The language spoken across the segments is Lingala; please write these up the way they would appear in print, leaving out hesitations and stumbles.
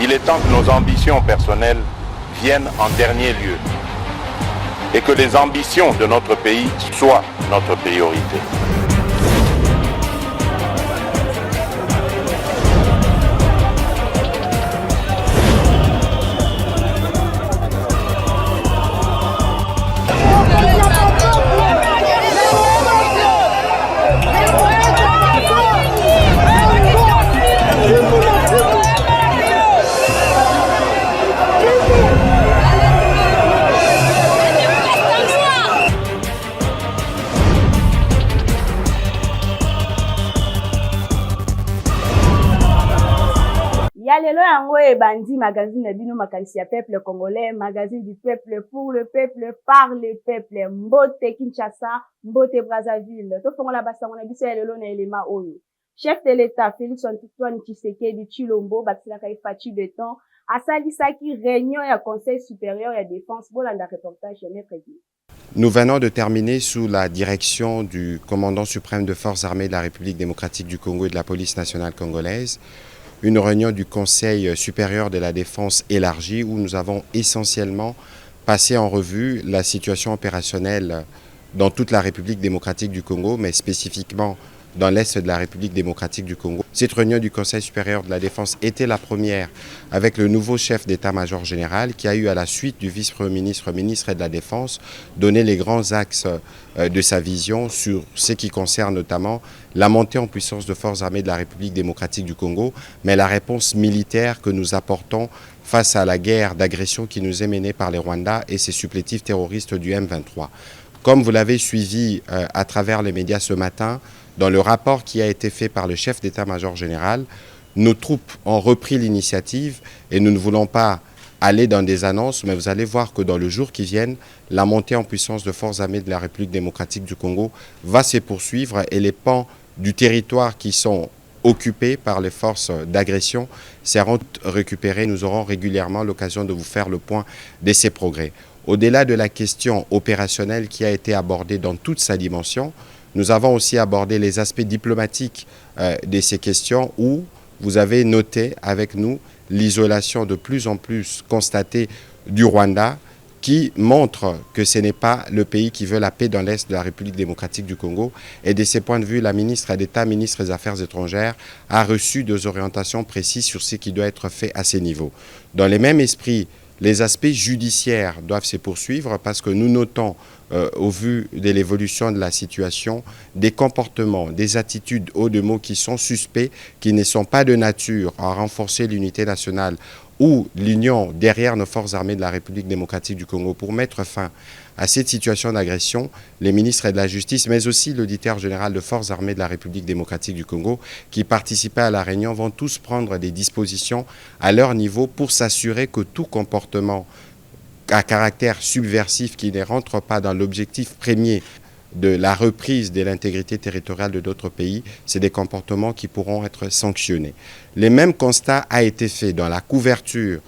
Il est temps que nos ambitions personnelles viennent en dernier lieu et que les ambitions de notre pays soient notre priorité. Lelo yango ebandi magazine na bino makanisi ya peuple congolais, magazine du peuple pour le peuple par le peuple. Mbote Kinshasa, Mbote Brazzaville. To fongola basango na biso ya lelo na elema oyo. Chef de l'État Félix Antoine Tshisekedi Tshilombo batilaka ifati de temps asalisaki réunion ya Conseil supérieur ya défense bolanda reportage ya mercredi. Nous venons de terminer sous la direction du commandant suprême de forces armées de la République démocratique du Congo et de la police nationale congolaise une réunion du Conseil supérieur de la défense élargie où nous avons essentiellement passé en revue la situation opérationnelle dans toute la République démocratique du Congo, mais spécifiquement dans l'Est de la République démocratique du Congo. Cette réunion du Conseil supérieur de la défense était la première avec le nouveau chef d'état-major général qui a eu à la suite du vice-premier ministre, ministre de la Défense, donné les grands axes de sa vision sur ce qui concerne notamment la montée en puissance de forces armées de la République démocratique du Congo, mais la réponse militaire que nous apportons face à la guerre d'agression qui nous est menée par les Rwandais et ses supplétifs terroristes du M23. Comme vous l'avez suivi à travers les médias ce matin, dans le rapport qui a été fait par le chef d'état-major général, nos troupes ont repris l'initiative et nous ne voulons pas aller dans des annonces, mais vous allez voir que dans le jour qui vient, la montée en puissance de forces armées de la République démocratique du Congo va se poursuivre et les pans du territoire qui sont occupés par les forces d'agression seront récupérés. Nous aurons régulièrement l'occasion de vous faire le point de ces progrès. Au-delà de la question opérationnelle qui a été abordée dans toute sa dimension, nous avons aussi abordé les aspects diplomatiques de ces questions où vous avez noté avec nous l'isolation de plus en plus constatée du Rwanda qui montre que ce n'est pas le pays qui veut la paix dans l'Est de la République démocratique du Congo. Et de ce point de vue, la ministre d'État, ministre des Affaires étrangères, a reçu des orientations précises sur ce qui doit être fait à ces niveaux. Dans le même esprit, les aspects judiciaires doivent se poursuivre parce que nous notons, au vu de l'évolution de la situation, des comportements, des attitudes hauts de mots qui sont suspects, qui ne sont pas de nature à renforcer l'unité nationale ou l'union derrière nos forces armées de la République démocratique du Congo pour mettre fin à cette situation d'agression. Les ministres de la Justice, mais aussi l'auditeur général de forces armées de la République démocratique du Congo, qui participaient à la réunion, vont tous prendre des dispositions à leur niveau pour s'assurer que tout comportement à caractère subversif qui ne rentre pas dans l'objectif premier de la reprise de l'intégrité territoriale de d'autres pays, c'est des comportements qui pourront être sanctionnés. Le même constat a été fait dans la couverture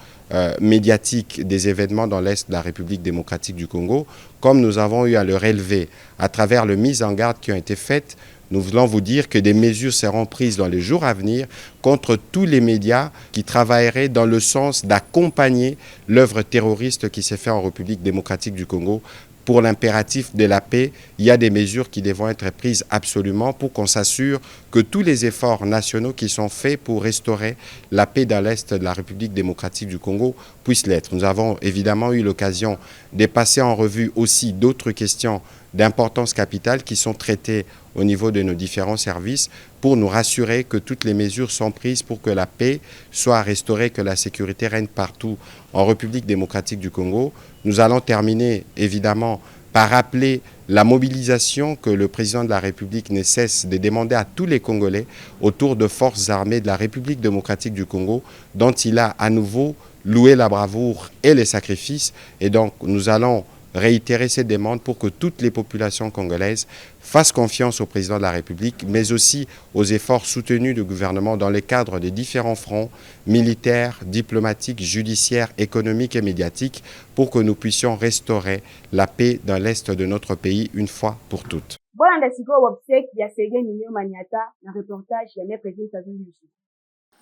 médiatique des événements dans l'Est de la République démocratique du Congo, comme nous avons eu à le relever à travers les mises en garde qui ont été faites. Nous voulons vous dire que des mesures seront prises dans les jours à venir contre tous les médias qui travailleraient dans le sens d'accompagner l'œuvre terroriste qui s'est faite en République démocratique du Congo. Pour l'impératif de la paix, il y a des mesures qui devront être prises absolument pour qu'on s'assure que tous les efforts nationaux qui sont faits pour restaurer la paix dans l'Est de la République démocratique du Congo puissent l'être. Nous avons évidemment eu l'occasion de passer en revue aussi d'autres questions d'importance capitale qui sont traitées au niveau de nos différents services pour nous rassurer que toutes les mesures sont prises pour que la paix soit restaurée, que la sécurité règne partout en République démocratique du Congo. Nous allons terminer évidemment par rappeler la mobilisation que le président de la République ne cesse de demander à tous les Congolais autour de forces armées de la République démocratique du Congo dont il a à nouveau loué la bravoure et les sacrifices. Et donc nous allons réitérer ces demandes pour que toutes les populations congolaises fassent confiance au président de la République, mais aussi aux efforts soutenus du gouvernement dans le cadre des différents fronts militaires, diplomatiques, judiciaires, économiques et médiatiques pour que nous puissions restaurer la paix dans l'Est de notre pays une fois pour toutes.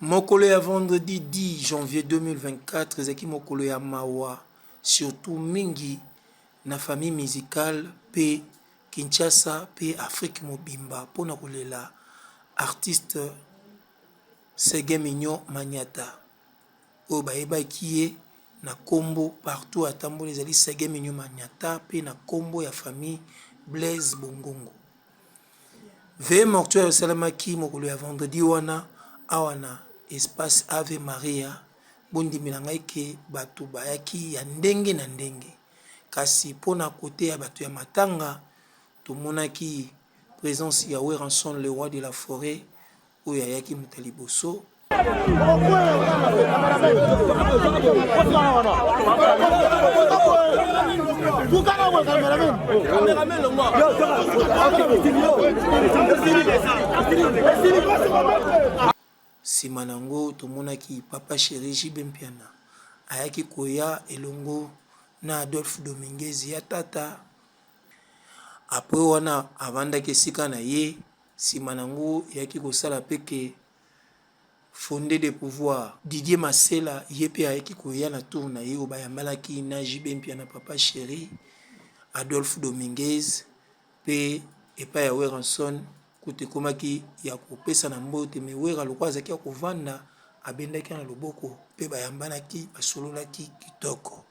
Mokolo ya vendredi 10 janvier 2024 ezaki mokolo ya mawa surtout mingi na famille musicale pe Kinshasa pe Afrique mobimba pona kolela artiste Sege Mignon Magnata oyo bayebaki ye na kombo partout atamboli ezali Sege Mignon Magnata pe na kombo ya famille Blaise Bongongo. Veuillez mortuaire esalamaki mokolo ya vendredi wana awa na espace Ave Maria bondimela ngai ke bato bayaki ya ndenge na ndenge kasi mpona kote ya bato ya matanga tomonaki présence ya Weranson le roi de la forêt oyo ayaki moto liboso nsima nango tomonaki papa chéri Jibe Mpiana ayaki koya elongo na Adolphe Dominguez ya tata apres wana avandaki esika na ye nsima nango yaki kosala peke fondé de pouvoir Didier Masela ye pe ayaki koya na tour na ye oyo bayambalaki na Jibe Mpiana papa chéri Adolphe Dominguez pe epai ya Weranson kote komaki ya kopesa na mbote me wera lokwa azaki ya kovanda abendaki na loboko pe bayambanaki basololaki kitoko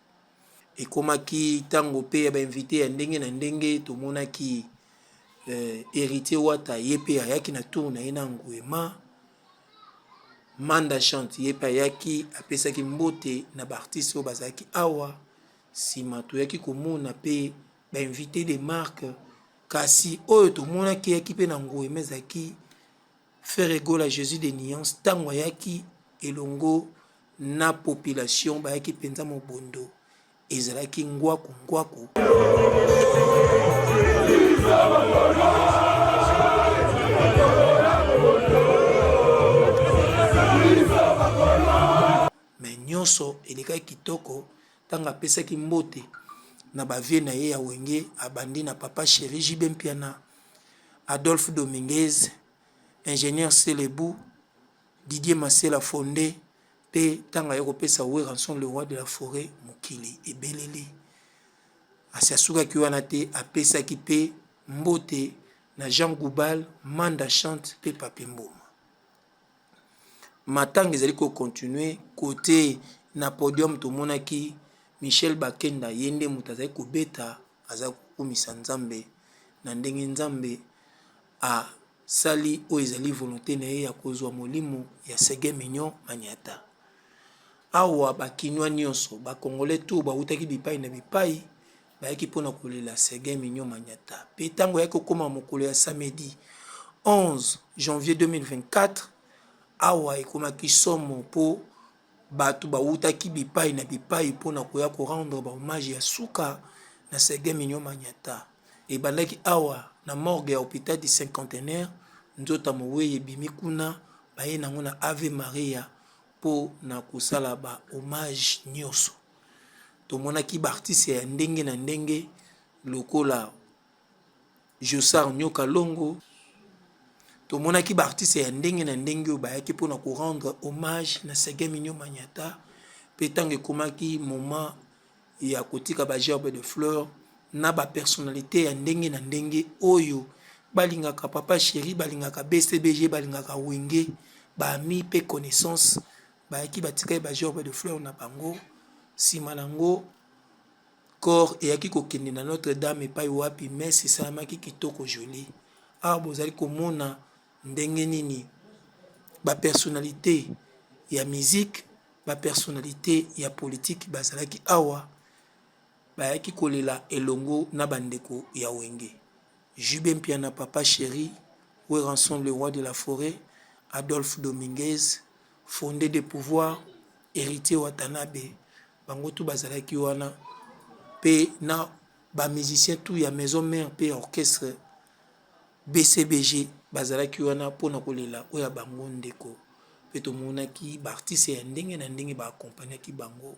ekomaki tango pe ya bainvité ya ndenge na ndenge tomonaki héritier wata ye pe ayaki na tour na ye na Nguema Manda Chante ye pe ayaki apesaki mbote na baartiste oyo bazalaki awa nsima toyaki komona pe bainvité de marque kasi oyo tomonaki yaki pe na Nguema ezalaki faire égale à Jésus de Nuance tango ayaki elongo na population bayaki mpenza mobondo ezalaki ngwaku ngwaku me nyonso elekaki kitoko ntango apesaki mbote na bavie na ye ya wenge abandi na papa chéri Jibe Mpiana Adolphe Dominguez ingénieur Selebu Didier Masela Fondé pe ntango aye kopesa Weranson le roi de la forêt mokili ebeleli asi asukaki wana te apesaki pe mbote na Jean Goubal Manda Chante pe Pape Mboma matanga ezali kocontinue kote na podium tomonaki Michel Bakenda ye nde moto azali kobeta aza kokumisa nzambe na ndenge nzambe asali oyo ezali volonté na ye ya kozwa molimo ya Sege Mignon Magnata awa bakinwa nyonso bakongole to bautaki bipai na bipai bayaki mpona kolela Sege Mignon Magnata pe ntango yaki kokoma mokolo ya samedi 11 janvier 2024 awa ekomaki somo mpo bato bautaki bipai na bipai mpona koya korendre bahommage ya suka na Sege Mignon Magnata ebandaki awa na morgue ya hôpital du cinquantenaire nzota moweye ebimi kuna baye nango na Ave Maria mpo na kosala bahommage nyonso tomonaki baartiste ya ndenge na ndenge lokola Josar Nyoka Longo tomonaki baartiste ya ndenge na ndenge oyo bayaki mpona korendre hommage na Sege Mignon Magnata mpe ntango ekomaki moment ya kotika bagerbe de fleurs na bapersonnalité ya ndenge na ndenge oyo balingaka papa chéri balingaka BCBG balingaka wenge baami mpe connaissance bayaki batikaki bagerbe de fleurs na bango nsima nango corps eyaki kokende na Notre Dame epai wapi messe esalamaki kitoko joli awa bozali komona ndenge nini bapersonnalité ya musique bapersonnalité ya politique bazalaki awa bayaki kolela elongo na bandeko ya wenge Jibe Mpiana papa chéri Weranson le roi de la forêt Adolphe Dominguez fondé de pouvoir héritier Watanabe bango tu bazalaki wana pe na bamusicien tu ya maison mère pe orchestre BCBG bazalaki wana mpona kolela oyo bango ndeko pe tomonaki baartiste ya ndenge na ndenge baakompagnaki bango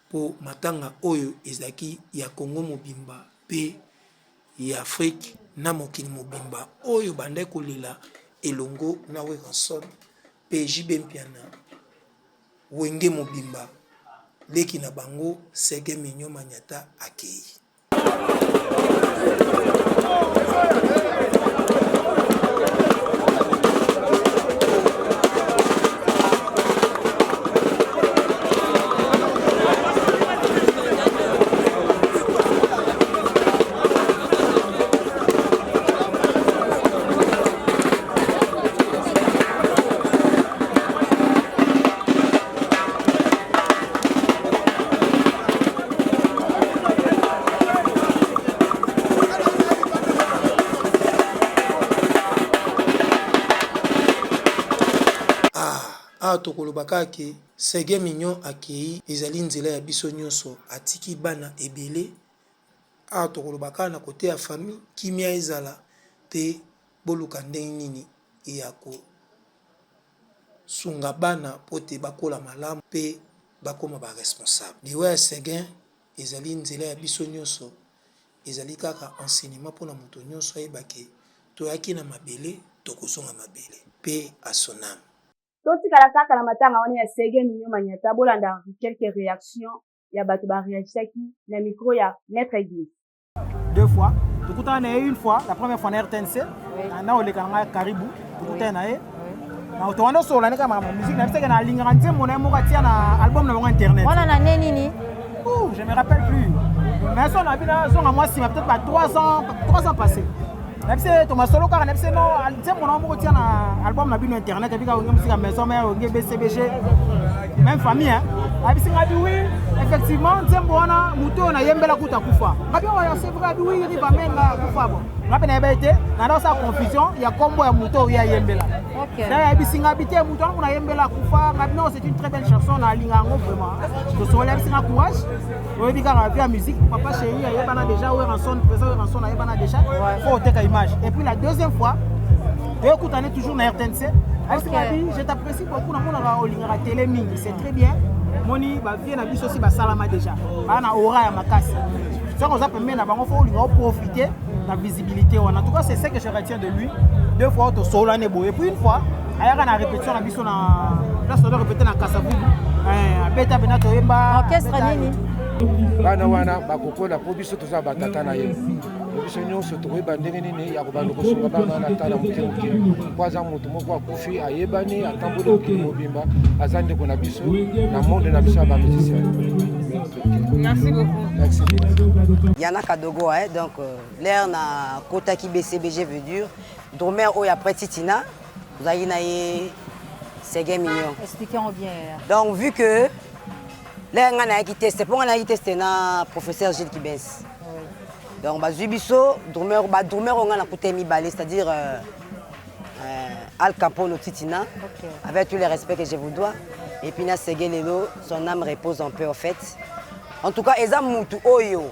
mpo matanga oyo ezalaki ya Congo mobimba pe ya Afrique na mokili mobimba oyo bandaki kolela elongo na Weranson PJ Bempiana Wenge Mobimba leki na bango Sege Mignon Maniata akei. Tokolobaka ke Sege Mignon akei ezali nzela ya biso nyonso atiki bana ebele. Tokolobaka na kote ya famille kimia ezala te boluka ndenge nini ya sunga bana pote bakola malamu pe bakoma ba responsable. Liwa ya Sege ezali nzela ya biso nyonso ezali kaka enseignement pona moto nyonso ayebake toyaki na mabele tokozonga mabele pe asonam. totikala kaka na matanga wana ya Sege Mignon Maniata bolanda quelques réactions ya bato ba réagisaki na micro ya Maître Guy. 2 fois tukutana na une fois, la première fois na RTNC na olekanga Karibu tukutana na ye na towanda sola nika ma musique na bisaka na linga nzembo na mo katia na album na bango internet wana na nini je me rappelle plus mais ça on a vu là son à moi si peut-être pas 3 ans passés. Nabise to masolo ka nabise no nzembo na mo katia na album na bino internet bika onge musique maison mais onge BCBG même famille hein. Nabise ngabi oui effectivement nzembo wana muto na yembela kuta kufa ngabi wa c'est vrai oui riba menga kufa bon ngabi na ebete na na sa confusion ya kombo ya muto ya yembela. OK na nabise ngabi te muto na yembela kufa ngabi non c'est une très belle chanson na lingango vraiment to sola bisinga courage oui bika na via musique papa chéri ya yebana déjà ou ranson présent ranson na yebana déjà faut teka image et puis la deuxième fois écoutez toujours na RTNC. Je t'apprécie beaucoup dans mon télé mingi, c'est très bien. Moni ba vie na biso aussi ba salama déjà. Ba na aura ya makasi. Ça on a permis na bango faut profiter de la visibilité. En tout cas, c'est ce que je retiens de lui. 2 fois au solo ne boye. Puis une fois, ayaka na répétition na biso na place de répéter na Kasavubu. Beta benato yemba. Orchestre nini? Bana wana bakokola po biso toza batata na ye. Biso nyonso toyeba ndenge nini ya kobanda kosunga bana na tala moke kwaza moto moko akufi ayebani atamboli mokili mobimba aza ndeko na biso na monde na biso ya bamusicien. Merci beaucoup. Merci. Yana Kadogo donc l'air na kotaki BCBG veut dire dormir oya Titina vous avez na Sege Mignon. Expliquons bien. Donc vu que l'air na qui teste pour na tester na professeur Gilles Kibens. Donc bazui biso dormir on a côté mibale c'est-à-dire Al Capone Titina avec tous les respects que je vous dois et puis na Sege Lelo son âme repose en paix au fait. En tout cas eza mutu oyo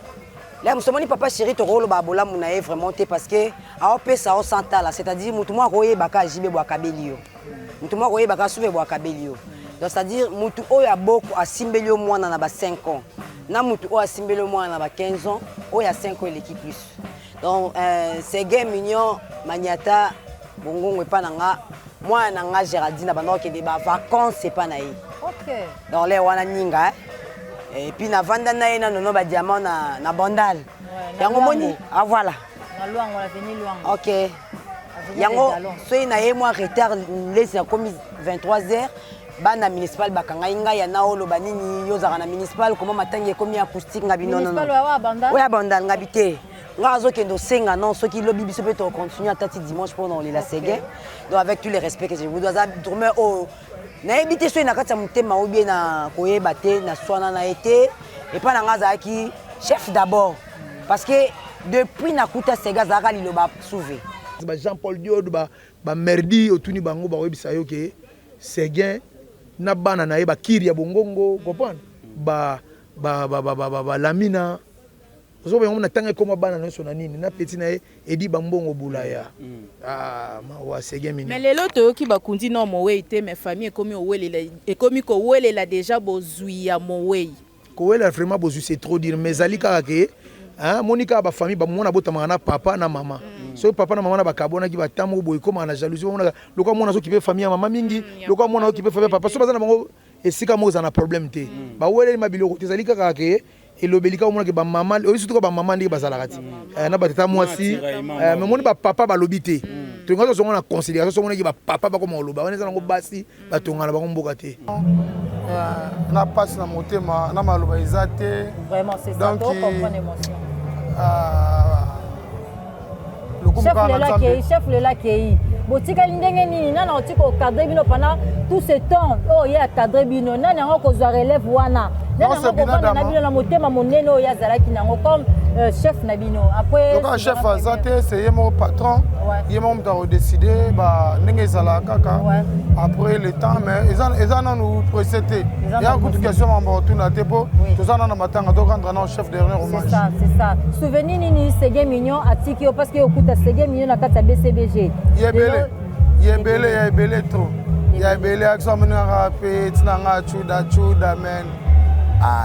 là musomoni papa chéri to rolo ba bola munae vraiment parce que a opesa o santala c'est-à-dire mutu mo koye baka jibe bwa kabelio mutu mo koye baka suve bwa kabelio donc c'est-à-dire mutu oyo aboko asimbelio mwana na ba 5 ans na mutu oyo asimbelio mwana na ba 15 ans oyo a 5 ans l'équipe plus donc Sege Mignon Maniata bongongo epa nanga mwana nga Géraldine bando ke de ba vacances c'est pas naï. OK donc les wana ninga et puis na vanda na ina nono ba diamant na bandal yango moni ah voilà na luango la veni luango OK yango so ina ye moi retard les comme 23h bana municipal bakanga inga ya na olo banini yozaka na municipal comment matangi comme acoustique ngabi non non municipal wa bandal ouais bandal ngabi te ngazo kendo senga non ceux qui lobby biso peut continuer à tati dimanche pour dans la Sege donc avec tous les respects que je vous dois dormir au na ebité so na kati ya mutema obie na koyeba te na swana na été et pas na ngaza ki chef d'abord parce que depuis na kuta Sega zaka liloba souvé ba Jean-Paul Diod ba merdi otuni bango ba webisa yo ke Sege na bana na ba kiri ya bongongo comprendre ba lamina zo ba ngona tanga koma bana na sona nini na petit na edi bambongo bulaya ma wa Sege Mignon mais lelo to ki bakundi no mowe ite mais famille ekomi owelela ekomi ko welela déjà bozui ya mowe ko welela vraiment bozui c'est trop dire mais ali kaka ke hein monika ba famille ba mona botama na papa na maman so papa na maman na bakabona ki batamo boy comme na jalousie on lokwa mona so ki be famille maman mingi lokwa mona ki be famille papa so bazana bango esika mo za na problème te ba wele mabilo ko tezali kaka ke elobelika omona ke ba maman o surtout ba maman ndi bazala kati na batata mwasi mais moni ba papa ba lobité to ngazo so na considération so mona ki ba papa ba ko mo loba on za ngo basi ba tongana ba ko mboka te na passe na motema na maloba ezate vraiment c'est ça donc comprendre émotion chef le lac est botika ndenge nini nana otiko cadre bino pendant tout ce temps oh ya cadre bino nana ngo ko za relève wana nana ngo ko na bino na motema monene o ya zalaki nango comme chef na bino après donc chef azate c'est yemo patron yemo mta décider ba ndenge zala kaka après le temps mais ezana non nous précéder il y a beaucoup de questions en tout na tepo tout ça na matanga donc rendre non chef dernier hommage c'est ça souvenir nini Ségué Mignon atiki parce que okuta Ségué Mignon na kata BCBG yebele trop yebele action mena rapé tinanga chuda men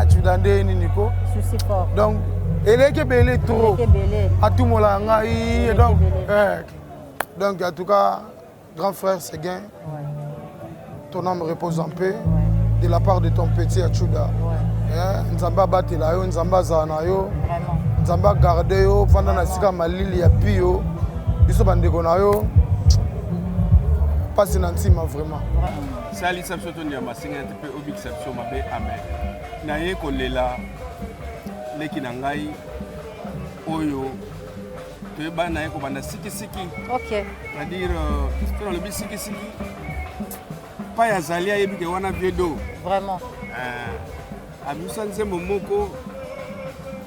chuda ndeni niko souci fort donc eleke belé trop à tout mola ngai donc en tout cas grand frère Séguin ton âme repose en paix de la part de ton petit Achuda nzamba batela yo nzamba zana yo nzamba garder yo pendant na sika malili ya pio biso bandeko na yo passe na ntima vraiment sali sabso to nyama singa te pe obik sabso mabe amen na ye kolela leki na ngai oyo to ba na ye ko banda siki OK c'est-à-dire to le bisiki pas ya zalia yebi ke wana viedo vraiment abusa nzembo moko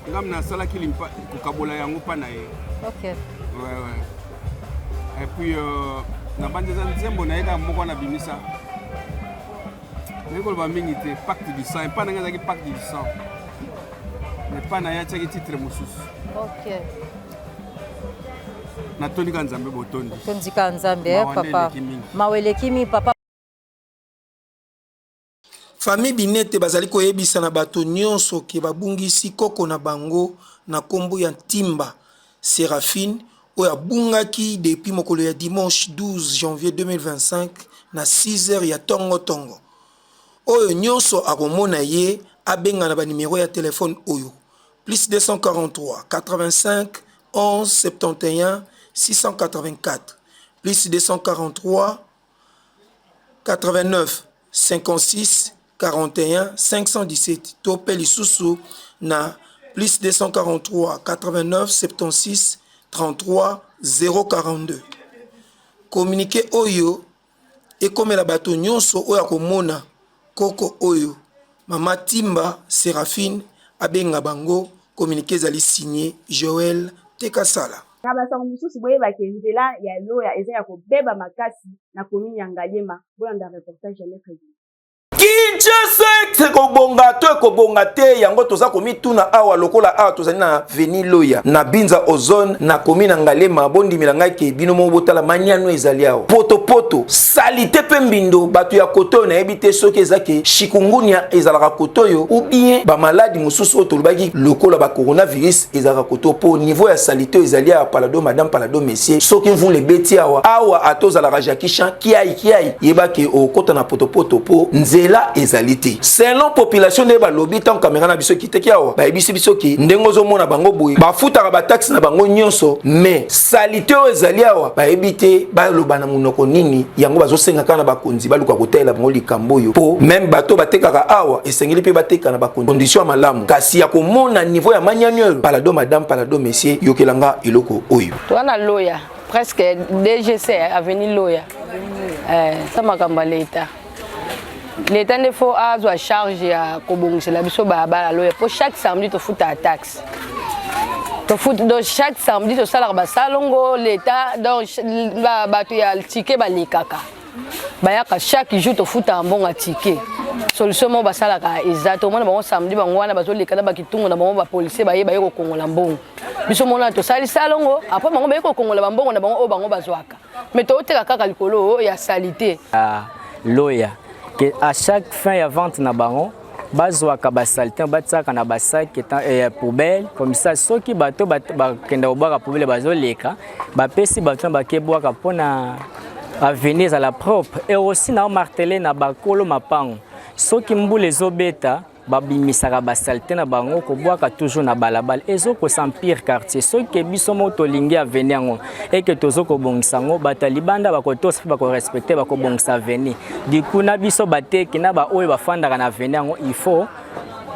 ngam na sala kilimpa ko kabola yango pa na ye OK ouais et puis na banza nzembo na yeka moko na bimisa ngeko ba mingi te pacte du sang pas na ngaki pacte du sang mais pas na ya tshaki titre mususu OK na toni kanzambe botondi tondi kanzambe papa mawele kimi papa famille binete bazali koyebisa na bato nyonso ke babungisi koko na bango na kombo ya Ntimba Séraphine oyo abungaki depuis mokolo ya dimanche 12 janvier 2025 na 6h ya tongo oyo nyonso akomona ye abenga na ba numéro ya téléphone oyo plus 243 85 11 71 684 plus 243 89 56 41 517 topé lisusu na plus 243 89 76 33 042 communiqué oyo ekomela bato nyonso oyo akomona koko oyo mama Ntimba Séraphine abenga bango communiqué ezali signé Joël Tekasala na basango mosusu boyebaki nzela ya loya eza ya kobeba makasi na komini ya Ngaliema bolanda reportage ya mercredi Kinshasa ekobonga te yango toza komituna awa lokola awa tozali na veni loya na binza ozone na komi na Ngaliema bondimela ngai ke bino mo botala maniano ezali awa poto salite pe mbindo bato ya koto na yebi te soki ezake chikungunya ezalaka koto yo ou bien ba maladi mosusu oyo tolobaki lokola ba coronavirus ezalaka koto po niveau ya salite ezali awa palado madame palado messieurs soki vous le beti awa atozalaka jakishan kiai yebake okota na poto po nzela ezalite selon population de balobi tant caméra na biso kiteki awa ba ebisi biso ki ndengo zo mona bango boye ba futaka ba taxi na bango nyonso mais salite ezali awa ba ebite ba loba na munoko nini yango bazo senga kana bakonzi baluka kotela bango likambo yo po même bato batekaka awa esengeli pe bateka na bakonzi condition malamu kasi ya komona niveau ya maniano palado madame palado messieurs yokelanga iloko oyo to na loya presque DGC avenue loya ça makamba leta l'État ne faut avoir charge à kobongisela biso bala loya pour chaque samedi to futa la taxe to futa donc chaque samedi to sala ba salongo l'État donc bato ya ticket balikaka bayaka chaque jour to futa mbonga ticket solution mo basala ka exactement mona bango samedi bango wana bazo lekana bakitungo na bango ba policier baye ko kongola mbongo biso mona to sali salongo après bango baye ko kongola mbongo na bango o bango bazwaka mais to oteka kaka likolo ya salité loya que à chaque fin ya vente na bango bazwaka basalite batiaka na basaki poubelle comme ça soki bato bakenda kobwaka poubelle bazoleka bapesi bato bakebwaka mpona avenir ezala propre et aussi na martelé na bakolo mapango soki mbula ezobeta babimisaka basalite na bango kobwaka toujours na balabala ezokosampire quartier soki biso mo tolingi avenir yango eke tozokobongisa yango bato libanda bakotosa mpe bakorespecte bakobongisa avenir diku na biso bateki na baoyo bafandaka na avenir yango il faut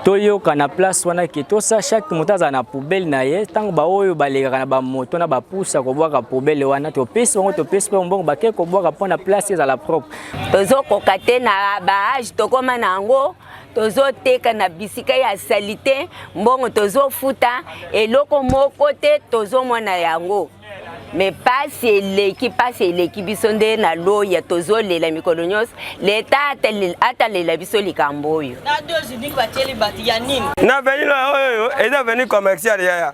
toyoka na place wana ke tosa chaque moto azala na poubelle na ye ntango baoyo balekaka na bamoto na bapusa kobwaka poubelle wana topesi bango topesi mpe mbongo bake kobwaka mpo na place ezala propre tozokoka te na baage tokóma na yango tozoteka na bisika ya salite mbongo tozofuta eloko moko te tozomona yango mais pasi eleki biso nde na loya tozolela mikolo nyonso leta atalela biso likambo oyo na avenir oyo eza avenir commercial yaya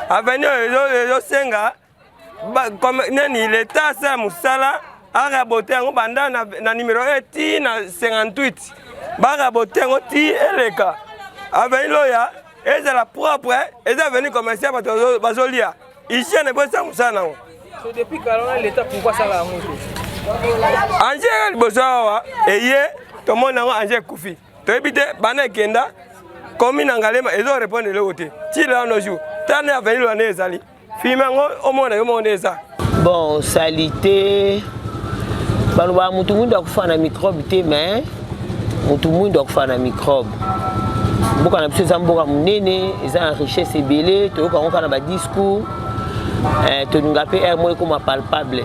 avenir oyo ezosenga neni leta asala mosala arabote yango banda na numero eti na 58 barabote yango ti eleka avenir oyo ezala propre eza avenir commercial bato bazolia ici on est pas ça non. So depuis quand l'état pourquoi ça la monte? Angel bozawa eye to mona ngo Angel Kufi. To ebite bana kenda komi na Ngalema ezo répondre le côté. Ti là no jour. Tane avenir wana ezali. Fima ngo omona yo monde eza. Bon, salité bano ba mutu mundu akufa na microbe te mais mutu mundu akufa na microbe. Mboka na biso za mboka munene eza en richesse ebele toyoka ngo kana ba discours tolinga pe air moko ma palpable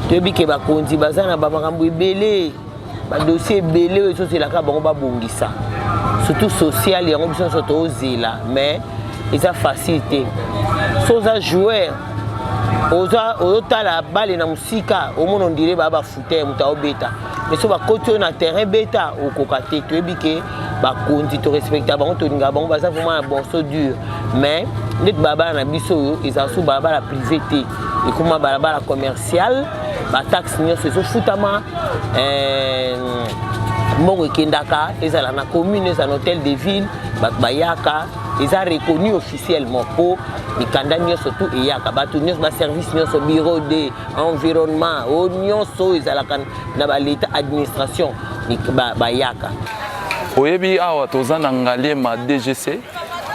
toyebi ke bakonzi baza na bamakambo ebele badossier ebele oyo ezozelaka bango babongisa surtout social yango biso nyonso tozela mais eza facile te so oza joueur ozotala bale na mosika omona ondire baa bafute moto aobeta mais so bakoti oyo na terrain beta okoka te toyebi ke bakonzi torespecta bango tolinga bango baza vraiment na bonso dur mais neti balabala na biso oyo ezala so balabala privé te ekoma balabala commercial bataxe nyonso ezofutama mbongo ekendaka ezala na commune ezala na hôtel de ville bato bayaka eza reconnu officiellement mpo mikanda nyonso tu eyaka bato nyonso baservice nyonso bureau de environnement oyo nyonso oyo ezalaka na baleta administration bayaka oyebi awa toza na Ngalema DGC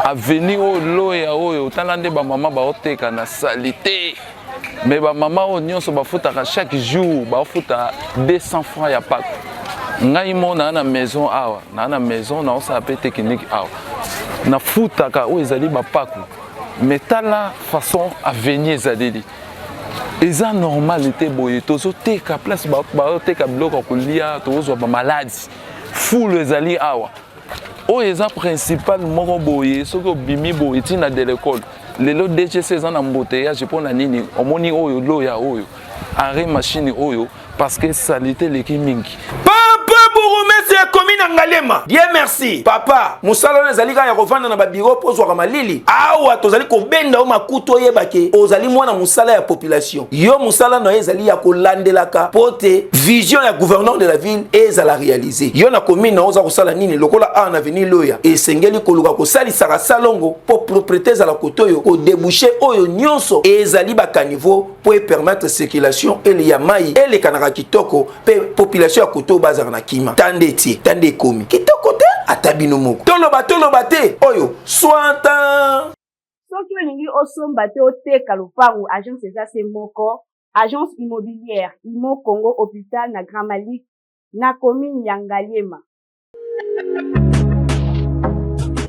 avenir oyo loya oyo otala nde bamama baoteka na salite mais bamama oyo nyonso bafutaka chaque jour bafuta 200 francs ya paka ngai mona na maison awa na maison na osala pe technique awa na futaka oyo ezali bapaku mais tala façon avenir ezaleli eza normal te boye tozoteka place baoteka biloko kolia tozozwa bamaladi foule ezali awa oyo eza principal moko boye soki obimi boye ntina de l'école lelo DGC eza na mboteyage mpona nini omoni oyo loya oyo arrêt machine oyo parce que salite eleki mingi commune Ngalema. Dieu merci. Papa, musala na zalika ya kovanda na ba bureau pozwa malili. Awa tozali ko benda o makuto yebake. Ozali mwana musala ya population. Yo musala no ezali ya ko landelaka pote vision ya gouverneur de la ville ezala réaliser. Yo na commune na oza kosala nini lokola a na avenir loya. Esengeli koluka ko sali saka salongo pour propriété za la kotoyo ko déboucher oyo nyonso ezali ba caniveau pour permettre circulation et le yamai et le kanaka kitoko pe population ya koto bazara na kima. Tandeti tande komi kitoko te atabino moko toloba te oyo swanta soki olingi osomba te oteka lopango agence eza se moko agence immobilière Imo Congo hôpital na Grand Malik na commune ya Ngaliema.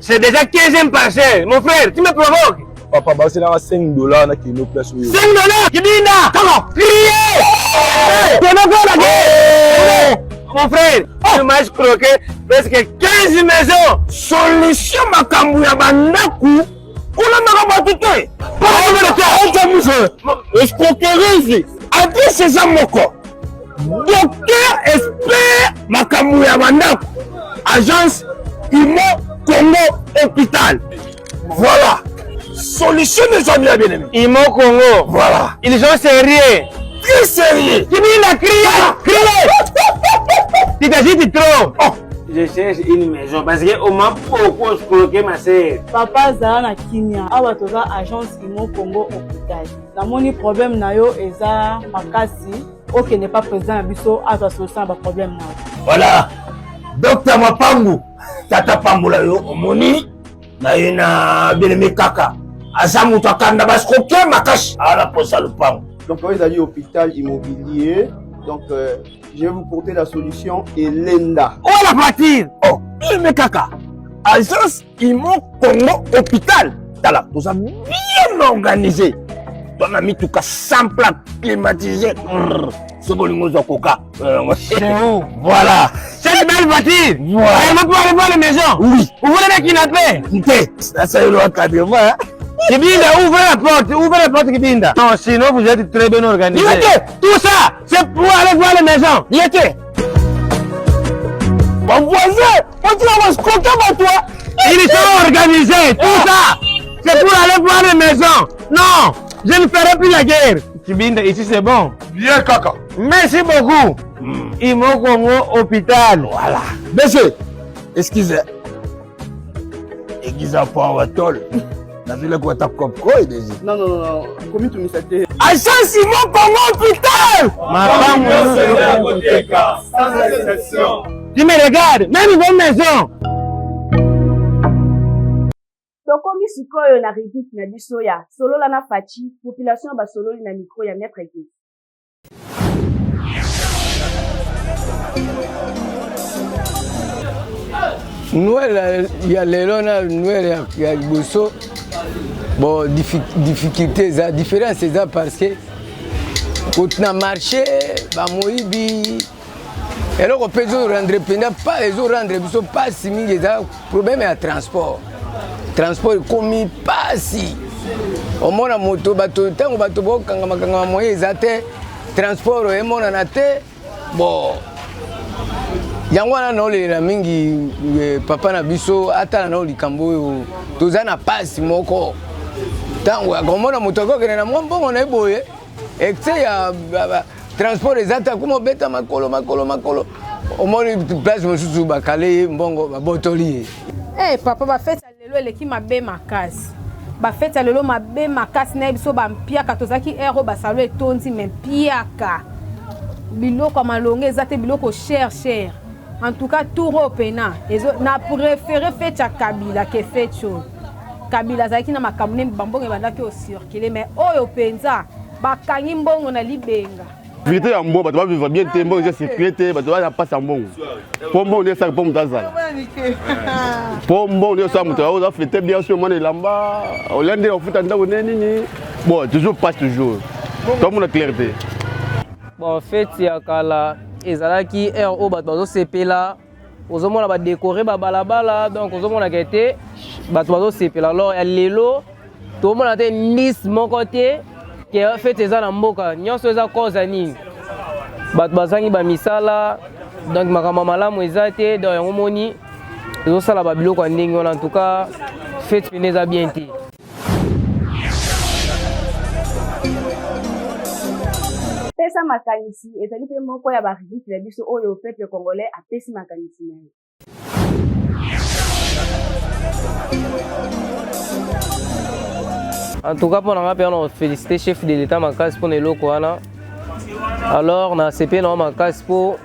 C'est déjà 15e parcelle mon frère tu me provoques. Papa bah c'est là $5 na kilo place $5 kibinda comment crier t'es pas la guerre mon frère, je m'ai escroqué presque 15 maisons. Solution makambu ya bandaku. Kuna makamba tutoe. Escroquerie. Adresse eza moko. Docteur expert makambu ya bandaku. Agence Imo Congo hôpital. Voilà. Solution des amis bien aimés. Imo Congo. Voilà. Ils sont sérieux. Très sérieux. Qui dit la crier. Crier. Tu t'agites trop. Oh, je cherche une maison parce qu'on m'a beaucoup escroqué ma sœur. Papa zala na kimia awa toza agence Imo Congo hôpital. Na moni problème na yo eza makasi OK n'est pas présent na biso aza solution ba problème na. Voilà. Docteur Mapangu tata pambola yo omoni na yena bien kaka. Azamu takanda ba escroquer makashi ala posa le pango. Donc quand ils allaient hôpital immobilier, donc je vais vous porter la solution Elenda. Oh la voiture. Oh, mais kaka. Agence Imo Congo hôpital. Tala, tout ça bien organisé. On a mis tout cas sans plat climatisé. C'est bon nous coca. Voilà. C'est une belle voiture. Voilà. Vous pouvez aller voir la maison. Oui. Vous voulez la kidnapper? Ça c'est le cadre. Kibinda, ouvrez la porte Kibinda. Non, sinon vous êtes très bien organisé. Tout ça, c'est pour aller voir les maisons. Mon voisin, on dit on va se compter pour toi. Ils sont organisés, tout ça, c'est pour aller voir les maisons. Non, je ne ferai plus la guerre. Kibinda, ici c'est bon. Bien, Kaka. Merci beaucoup. Imo Congo hôpital. Voilà. Monsieur, excusez. Aiguise à poids tol. La ville quoi tape comme quoi déjà. Non, comment tu me sais? Agence Imo Congo hôpital. Ma femme, sans exception. Tu me regardes, même une bonne maison. tokomi sikoyo na réduite na biso ya solola na fachi population ba sololi na micro ya maître Guy. Noël ya lelo na Noël ya liboso bon difficulté za différence eza parce que quand na marché ba moyibi eloko mpe ezorendre mpenda pa ezorendre biso pasi mingi eza problème ya transport ekomi pasi omona moto bato ntango bato bokangama moye eza te transport emonana te bon yango wana naolelela mingi papa na biso atala nao likambo oyo toza na pasi moko ntango akomona moto akokende na mwa mbongo na ye boye excès ya transport eza te akoma obeta makolo omoni place mosusu bakale ye mbongo babotoli ye. Papa bafeti ya lelo eleki mabe makasi bafeti ya lelo mabe makasi na ye biso bampiaka tozalaki ero basalo etondi me mpiaka biloko malonge eza te biloko cher en tout cas tout opena na préféré feti ya Kabila ke feti oyo Kabila azalaki na makambo nini bambongo ebandaki osirkile me oyo mpenza bakangi mbongo na libenga vérité ya mbongo bato bavivre bien te mbongo eza circule te bato baza mpasi ya mbongo mpo mbongo nde esaka mpo moto azala mpo mbongo nde osala moto oza fete bien so omwana elamba olande ofuta ndako nde nini bon toujours passe toujours tomona clarté bon feti ya kala ezalaki aire oyo bato bazosepela ozomona badécore babalabala donc ozomona ke te bato bazosepela alors ya lelo tomona te nice moko te ke feti eza na mboka nyonso eza koza nini bato bazangi bamisala donc makambo malamu eza te donc yango moni ezosala babiloko ya ndenge wana en tout cas feti pene eza bien te. Pesa makanisi ezali pe moko ya baréduite na biso oyo peuple congolais apesi makanisi na ye. En tout cas, pour nous féliciter le chef de l'État makasi pour les locaux. Alors, on a CP dans makasi pour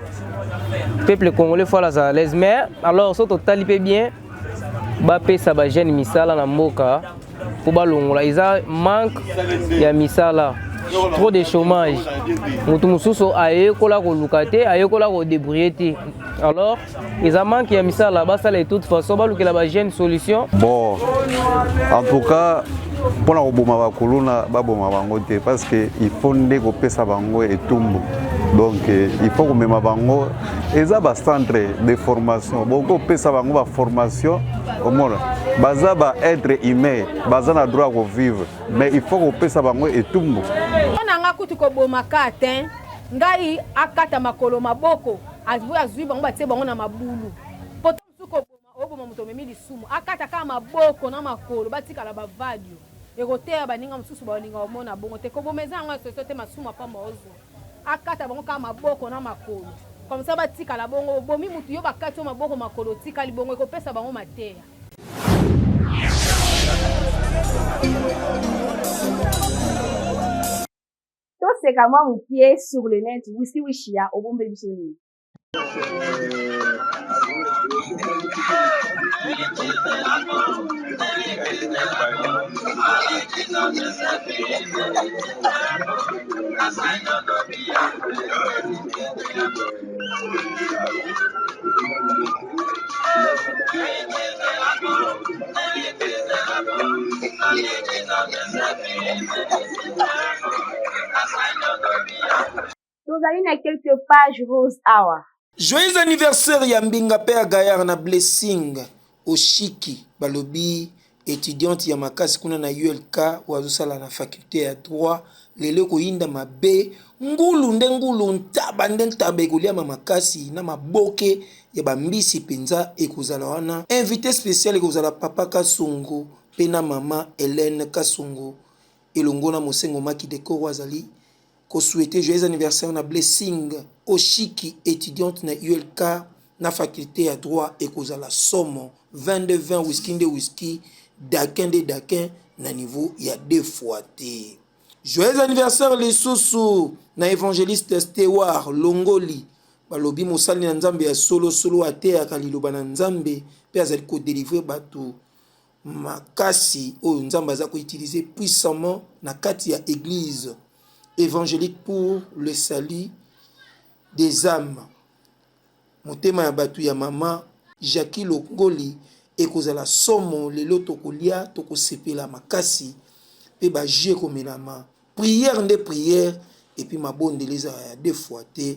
le peuple congolais faut la à l'aise. Mais alors, ça total bien. Bapé ça va jeune misala na mboka pour balongola. Ils a manque ya misala. Trop de chômage. Mutu mususu aye kola ko lukate, aye kola ko débrouiller. Alors, ils a manque ya misala ba ça de toute façon ba lukela ba jeune solution. Bon. En tout cas, pour la roboma bakolona baboma bango te parce que il faut ndé ko pesa bango etumbu. Donc il faut que même bango eza ba centre de formation. Bon ko pesa bango ba formation au monde. Baza ba être humain, baza na droit ko vivre, mais il faut ko pesa bango etumbu. On nga kutu ko boma kata ngai akata makolo maboko azui bango batie bango na mabulu. Poto suko boma oboma muto memi lisumu akata kama maboko na makolo batika la bavadio. Erotea baninga mususu baninga omona bongo te ko bomeza ngo soso te masuma pa mozo. Akata bango kama maboko na makolo. comme ça batikala bongo bomi mutu yo bakati o maboko makolo tikali bongo ekopesa bango mateya. C'est comme mon pied sur le net, whisky wishia, au bon bébé soni. Nous allons quelques pages rose awa. Joyeux anniversaire Yambinga Père Gaillard na blessing Oshiki balobi étudiante ya makasi kuna na ULK wazosala na faculté ya droit lelo koyinda mabe ngulu ntaba ntaba ekolia makasi na maboke ya bambisi penza ekozala wana invité spécial ekozala papa Kasongo pena mama Hélène Kasongo elongona mosengo maki décor wazali ko souhaiter joyeux anniversaire na blessing Oshiki étudiante na ULK na faculté ya droit ekozala somo 22-20 whisky dakin na niveau ya 2 fois te. Joyeux anniversaire les sousou na évangéliste Stewart Longoli balobi mosali na nzambe ya solo ate ya kaliloba na nzambe pe azali ko délivrer bato makasi oyo nzambe aza ko utiliser puissamment na kati ya église évangélique pour le salut des âmes. Motema ya batu ya mama Jackie Longoli ekozala somo lelo tokolia tokosepela makasi pe ba jie komelama prière et puis mabondeleza ya 2 fois te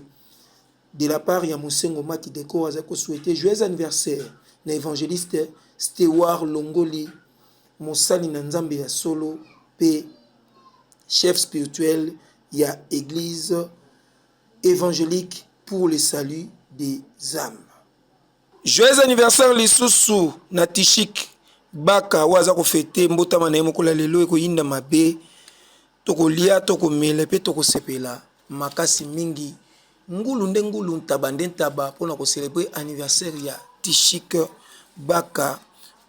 de la part ya mosengo maki deko aza ko souhaiter joyeux anniversaire na évangéliste Stewart Longoli mosali na nzambe ya solo pe chef spirituel ya église évangélique pour le salut des âmes. Joyeux anniversaire lisusu na Tishik Baka waza ko fete mbotama na yemokola lelo ekoyinda mabe tokolia tokomela pe tokosepela makasi mingi ngulu ntaba ntaba pona ko célébrer anniversaire ya Tishik Baka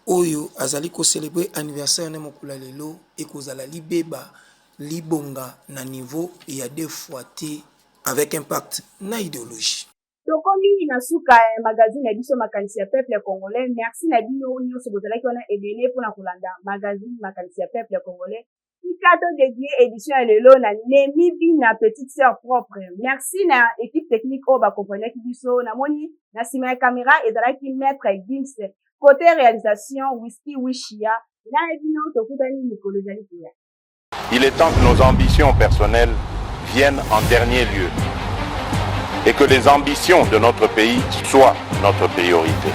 oyo azali ko célébrer anniversaire na mokola lelo ekozala libeba libonga na niveau ya 2 fois te avec impact na idéologie. Tokomi na suka magazine ya biso makanisi ya peuple congolais. Merci na bino nyonso bozalaki wana ebele pona kolanda magazine makanisi ya peuple congolais. Ikato dédié édition ya lelo na Nemibi na petite sœur propre. Merci na équipe technique oyo bakompanaki biso na moni na sima ya caméra ezalaki maître Gims. Côté réalisation Whisky Wishia na bino tokutani mikolo ezali kuya. Il est temps que nos ambitions personnelles viennent en dernier lieu et que les ambitions de notre pays soient notre priorité.